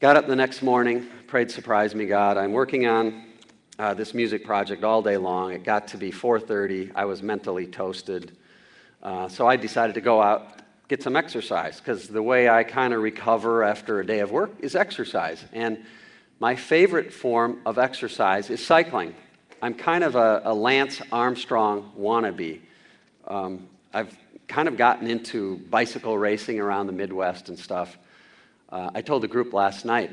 Got up the next morning, prayed, surprise me, God. I'm working on this music project all day long. It got to be 4:30. I was mentally toasted. So I decided to go out, get some exercise, because the way I kind of recover after a day of work is exercise. And my favorite form of exercise is cycling. I'm kind of a Lance Armstrong wannabe. I've kind of gotten into bicycle racing around the Midwest and stuff. I told the group last night,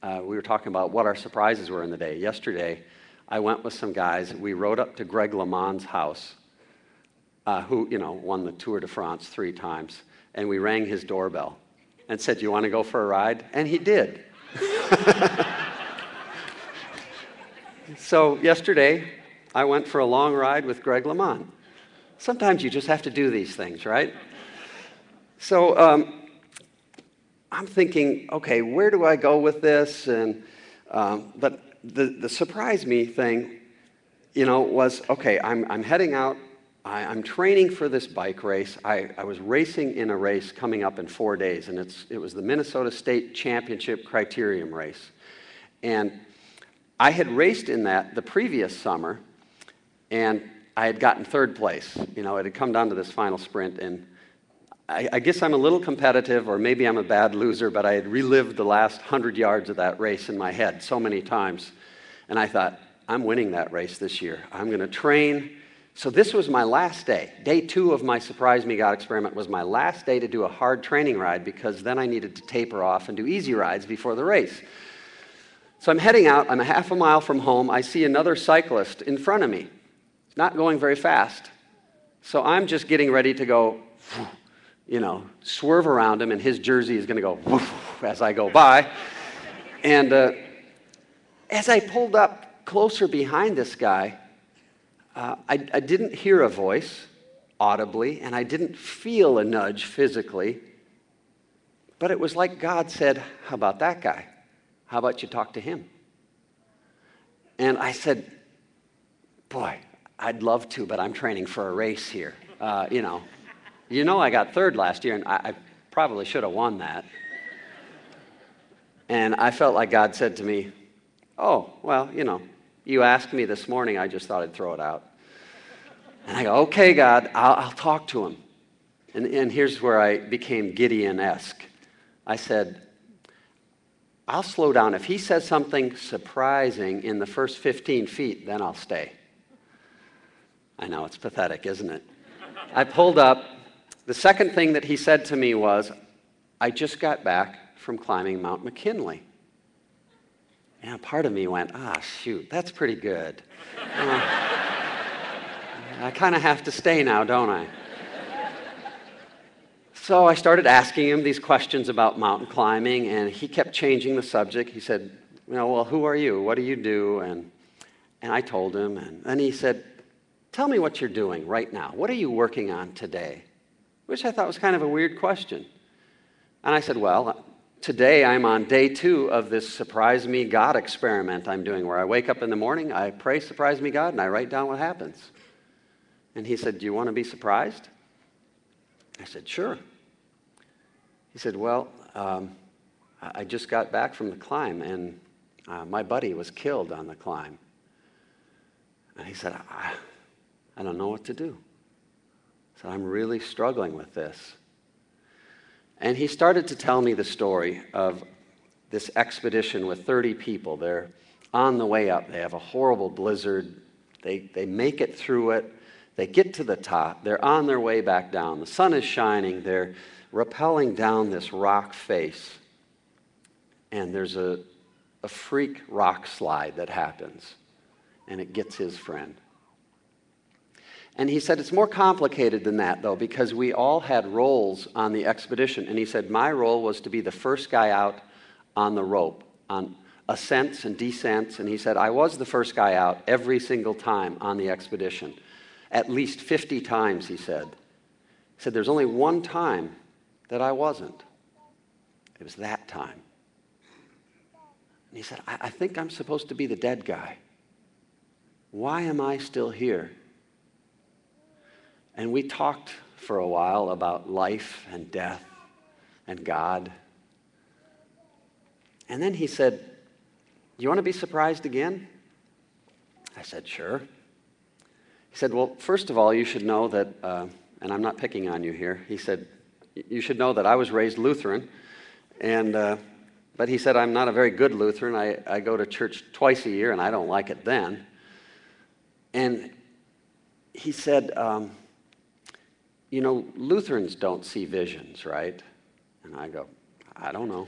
we were talking about what our surprises were in the day. Yesterday, I went with some guys. We rode up to Greg LeMond's house, who, won the Tour de France 3 times. And we rang his doorbell and said, "Do you want to go for a ride?" And he did. So yesterday, I went for a long ride with Greg LeMond. Sometimes you just have to do these things, right? So I'm thinking, okay, where do I go with this? But the surprise me thing, was, okay, I'm heading out. I'm training for this bike race. I was racing in a race coming up in 4 days, and it was the Minnesota State Championship Criterium race. And I had raced in that the previous summer, and I had gotten 3rd place. It had come down to this final sprint, and I guess I'm a little competitive, or maybe I'm a bad loser, but I had relived the last 100 yards of that race in my head so many times. And I thought, I'm winning that race this year. I'm going to train. So this was my last day. Day 2 of my Surprise Me God experiment was my last day to do a hard training ride, because then I needed to taper off and do easy rides before the race. So I'm heading out. I'm a half a mile from home. I see another cyclist in front of me. It's not going very fast. So I'm just getting ready to go, swerve around him, and his jersey is going to go woof as I go by. And as I pulled up closer behind this guy, I didn't hear a voice audibly, and I didn't feel a nudge physically, but it was like God said, "How about that guy? How about you talk to him?" And I said, "Boy, I'd love to, but I'm training for a race here. I got 3rd last year, and I probably should have won that." And I felt like God said to me, "Oh, well, you asked me this morning, I just thought I'd throw it out." And I go, "Okay, God, I'll talk to him." And here's where I became Gideon-esque. I said, "I'll slow down. If he says something surprising in the first 15 feet, then I'll stay." I know, it's pathetic, isn't it? I pulled up. The second thing that he said to me was, "I just got back from climbing Mount McKinley." And part of me went, shoot, that's pretty good. I kind of have to stay now, don't I? So I started asking him these questions about mountain climbing, and he kept changing the subject. He said, "Well, who are you? What do you do?" And I told him, and then he said, "Tell me what you're doing right now. What are you working on today?" Which I thought was kind of a weird question. And I said, "Well, today I'm on day 2 of this Surprise Me God experiment I'm doing, where I wake up in the morning, I pray, Surprise Me God, and I write down what happens." And he said, "Do you want to be surprised?" I said, "Sure." He said, "Well, I just got back from the climb, and my buddy was killed on the climb." And he said, I don't know what to do. So I'm really struggling with this. And he started to tell me the story of this expedition with 30 people. They're on the way up. They have a horrible blizzard. They make it through it. They get to the top. They're on their way back down. The sun is shining. They're rappelling down this rock face. And there's a freak rock slide that happens. And it gets his friend. And he said, it's more complicated than that, though, because we all had roles on the expedition. And he said, my role was to be the first guy out on the rope, on ascents and descents. And he said, I was the first guy out every single time on the expedition. At least 50 times, he said. He said, there's only one time that I wasn't. It was that time. And he said, I think I'm supposed to be the dead guy. Why am I still here? And we talked for a while about life and death and God. And then he said, "You want to be surprised again?" I said, "Sure." He said, "Well, first of all, you should know that," and I'm not picking on you here. He said, "You should know that I was raised Lutheran, but he said, I'm not a very good Lutheran. I go to church twice a year, and I don't like it then." And he said, Lutherans don't see visions, right?" And I go, "I don't know."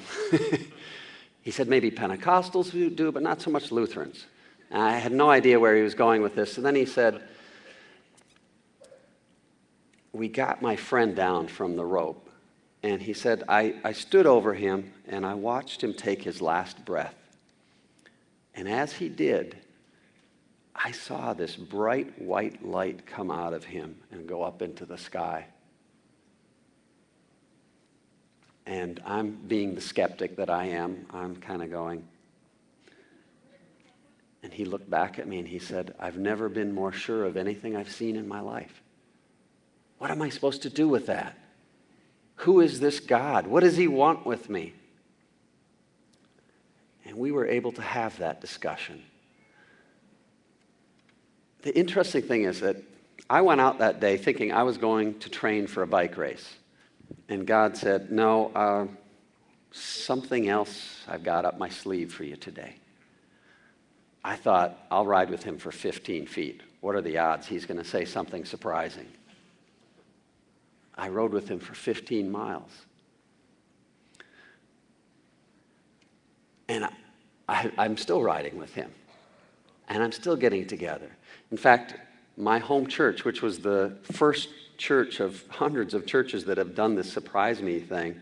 He said, "Maybe Pentecostals do, but not so much Lutherans." And I had no idea where he was going with this. And then he said, "We got my friend down from the rope." And he said, I stood over him, and I watched him take his last breath. And as he did, I saw this bright white light come out of him and go up into the sky. And I'm being the skeptic that I am. I'm kind of going. And he looked back at me and he said, "I've never been more sure of anything I've seen in my life. What am I supposed to do with that? Who is this God? What does he want with me?" And we were able to have that discussion. The interesting thing is that I went out that day thinking I was going to train for a bike race. And God said, "No, something else I've got up my sleeve for you today." I thought, I'll ride with him for 15 feet. What are the odds he's going to say something surprising? I rode with him for 15 miles. And I'm still riding with him. And I'm still getting together. In fact, my home church, which was the first church of hundreds of churches that have done this surprise me thing,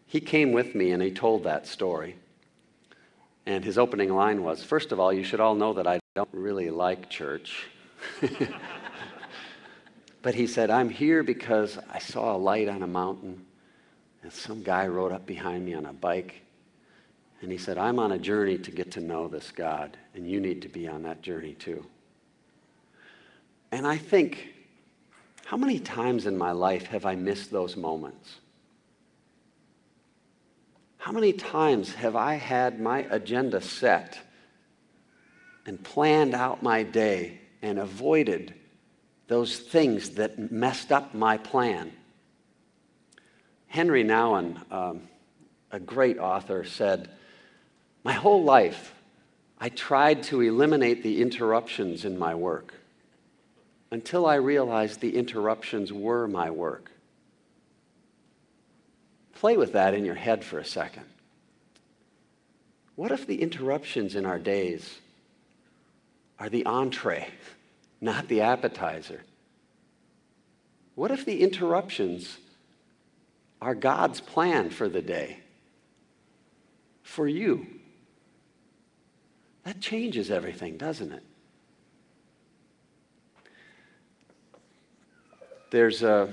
he came with me and he told that story. And his opening line was, "First of all, you should all know that I don't really like church." But he said, "I'm here because I saw a light on a mountain, and some guy rode up behind me on a bike. And he said, I'm on a journey to get to know this God, and you need to be on that journey too." And I think, how many times in my life have I missed those moments? How many times have I had my agenda set and planned out my day and avoided those things that messed up my plan? Henry Nouwen, a great author, said, "My whole life, I tried to eliminate the interruptions in my work until I realized the interruptions were my work." Play with that in your head for a second. What if the interruptions in our days are the entree, not the appetizer? What if the interruptions are God's plan for the day, for you? That changes everything, doesn't it? There's a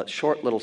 short little